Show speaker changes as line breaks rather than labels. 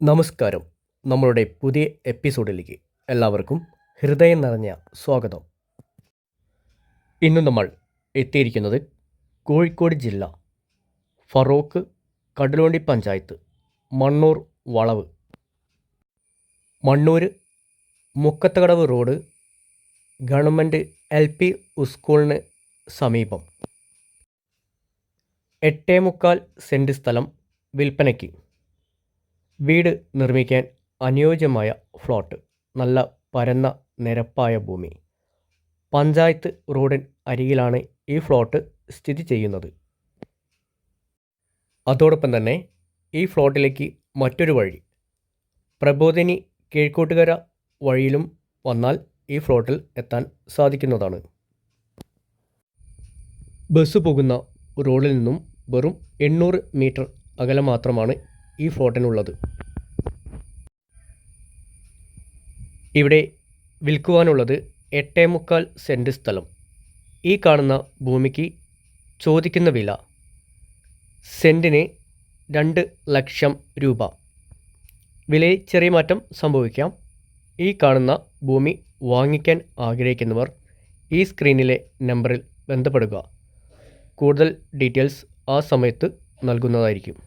നമസ്കാരം. നമ്മളുടെ പുതിയ എപ്പിസോഡിലേക്ക് എല്ലാവർക്കും ഹൃദയം നിറഞ്ഞ സ്വാഗതം. ഇന്ന് നമ്മൾ എത്തിയിരിക്കുന്നത് കോഴിക്കോട് ജില്ല ഫറോക്ക് കടലുണ്ടി പഞ്ചായത്ത് മണ്ണൂർ വളവ് മണ്ണൂർ മുക്കത്തകടവ് റോഡ് ഗവൺമെൻറ് LP സ്കൂളിന് സമീപം 8.25 സെൻറ് സ്ഥലം വിൽപ്പനയ്ക്ക്. വീട് നിർമ്മിക്കാൻ അനുയോജ്യമായ ഫ്ലോട്ട്, നല്ല പരന്ന നിരപ്പായ ഭൂമി. പഞ്ചായത്ത് റോഡിന് അരികിലാണ് ഈ ഫ്ലോട്ട് സ്ഥിതി ചെയ്യുന്നത്. അതോടൊപ്പം തന്നെ ഈ ഫ്ലോട്ടിലേക്ക് മറ്റൊരു വഴി, പ്രബോധിനി കിഴക്കോട്ടുകര വഴിയിലും വന്നാൽ ഈ ഫ്ലോട്ടിൽ എത്താൻ സാധിക്കുന്നതാണ്. ബസ് പോകുന്ന റോഡിൽ നിന്നും വെറും 800 മീറ്റർ അകലം മാത്രമാണ് ഈ ഫ്ലോട്ടിനുള്ളത്. ഇവിടെ വിൽക്കുവാനുള്ളത് 8.25 സെൻറ് സ്ഥലം. ഈ കാണുന്ന ഭൂമിക്ക് ചോദിക്കുന്ന വില സെൻറ്റിന് 2 ലക്ഷം രൂപ. വിലയിൽ ചെറിയ മാറ്റം സംഭവിക്കാം. ഈ കാണുന്ന ഭൂമി വാങ്ങിക്കാൻ ആഗ്രഹിക്കുന്നവർ ഈ സ്ക്രീനിലെ നമ്പറിൽ ബന്ധപ്പെടുക. കൂടുതൽ ഡീറ്റെയിൽസ് ആ സമയത്ത് നൽകുന്നതായിരിക്കും.